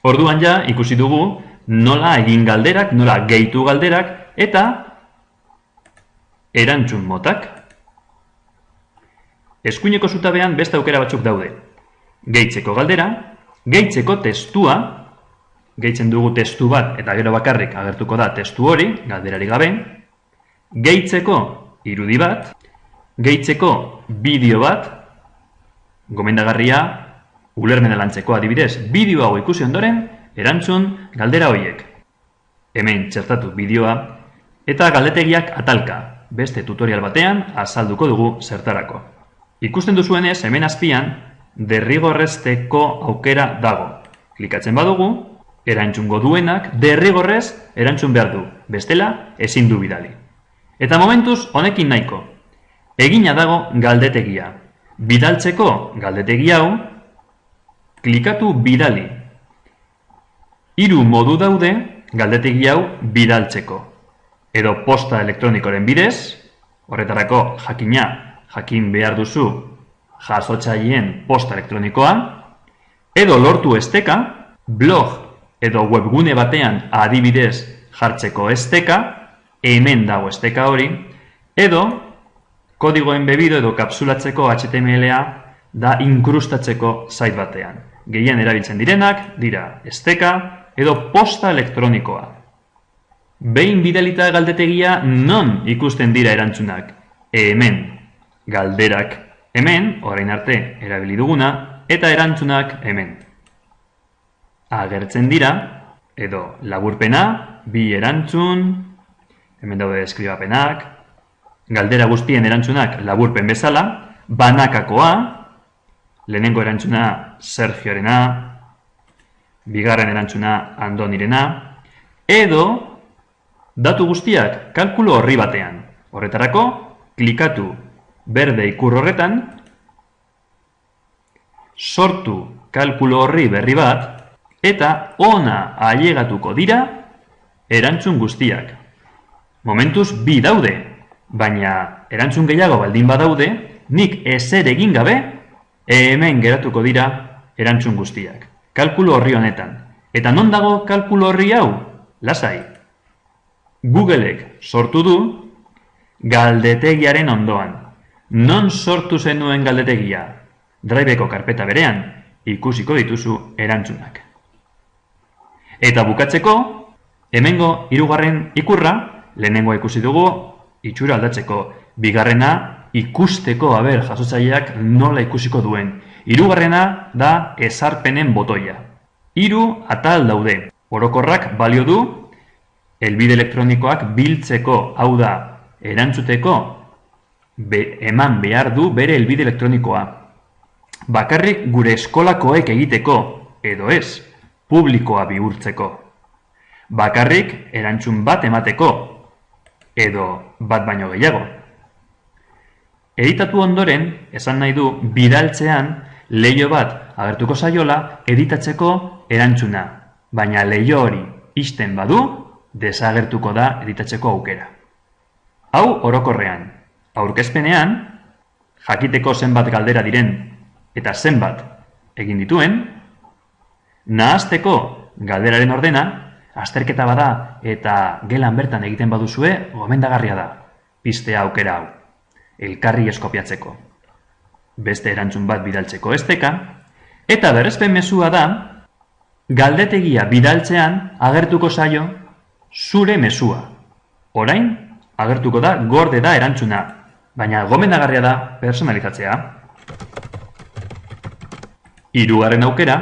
Orduan ja ikusi dugu nola egin galderak, nola gehitu galderak eta erantzun motak. Eskuineko zutabean beste aukera batzuk daude. Gehitzeko galdera, gehitzeko testua, gehitzen dugu testu bat eta gero bakarrik agertuko da testu hori, galderari gabe, gehitzeko irudi bat, gehitzeko bideo bat, gomendagarria, ulermena lantzeko adibidez, bideo hau ikusi ondoren, erantzun galdera horiek. Hemen txertatu bideoa eta galdetegiak atalka, beste tutorial batean azalduko dugu zertarako. Ikusten duzuenez, hemen azpian, derrigorrezteko aukera dago. Klikatzen badugu, erantzungo duenak derrigorrez erantzun behar du, bestela ezin du bidali. Eta momentuz honekin nahiko. Egina dago galdetegia. Bidaltzeko galdetegi hau, klikatu bidali. 3 modu daude galdetegi hau bidaltzeko. Edo posta elektronikoren bidez, horretarako jakin behar duzu jasotzaileen posta elektronikoa, edo lortu esteka, blog edo webgune batean adibidez jartzeko esteka, hemen dago esteka hori, edo kodigo enbebido edo kapsulatzeko HTML-a da inkrustatzeko site batean. Gehien erabiltzen direnak dira esteka edo posta elektronikoa. Behin bidalita galdetegia non ikusten dira erantzunak? Hemen. Galderak hemen, orain arte erabili duguna, eta erantzunak hemen. Agertzen dira, edo laburpena, bi erantzun, hemen daude deskribapenak, galdera guztien erantzunak laburpen bezala, banakakoa, lehenengo erantzuna Sergiorena, bigarren erantzuna Andonirena, edo datu guztiak kalkulu horri batean. Horretarako, klikatu berde ikur horretan, sortu kalkulu horri berri bat, eta ona ailegatuko dira erantzun guztiak. Momentuz bi daude, baina erantzun gehiago baldin badaude, nik ezer egin gabe, hemen geratuko dira erantzun guztiak. Kalkulu horri honetan. Eta non dago kalkulu horri hau? Lasai. Googleek sortu du galdetegiaren ondoan. Non sortu zenuen galdetegia? Driveko karpeta berean ikusiko dituzu erantzunak. Eta bukatzeko, hemengo 3. ikurra, lehenengoa ikusi dugu, itxura aldatzeko, bigarrena ikusteko jasotzaileak nola ikusiko duen. 3. da ezarpenen botoia. 3 atal daude. Orokorrak balio du, helbide elektronikoak biltzeko, hau da, erantzuteko, eman behar du bere helbide elektronikoa. Bakarrik gure eskolakoek egiteko, edo ez, publikoa bihurtzeko. Bakarrik erantzun bat emateko, edo bat baino gehiago. Editatu ondoren, esan nahi du, bidaltzean, leiho bat agertuko zaiola editatzeko erantzuna. Baina leiho hori ixten badu, desagertuko da editatzeko aukera. Hau orokorrean. Aurkezpenean, jakiteko zenbat galdera diren eta zenbat egin dituen, nahazteko galderaren ordena, azterketa bada eta gelan bertan egiten baduzue, gomendagarria da, piztea aukera hau, elkarri eskopiatzeko. Beste erantzun bat bidaltzeko esteka, eta berrezpen mezua da, galdetegia bidaltzean agertuko zaio zure mezua. Orain, agertuko da gorde da erantzuna, baina gomendagarria da personalizatzea. 3. aukera,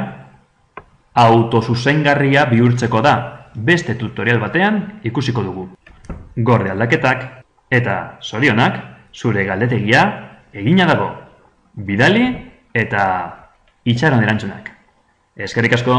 autozuzengarria bihurtzeko da, beste tutorial batean ikusiko dugu. Gorde aldaketak eta zorionak zure galdetegia egina dago. Bidali eta itxaron erantzunak. Eskerrik asko!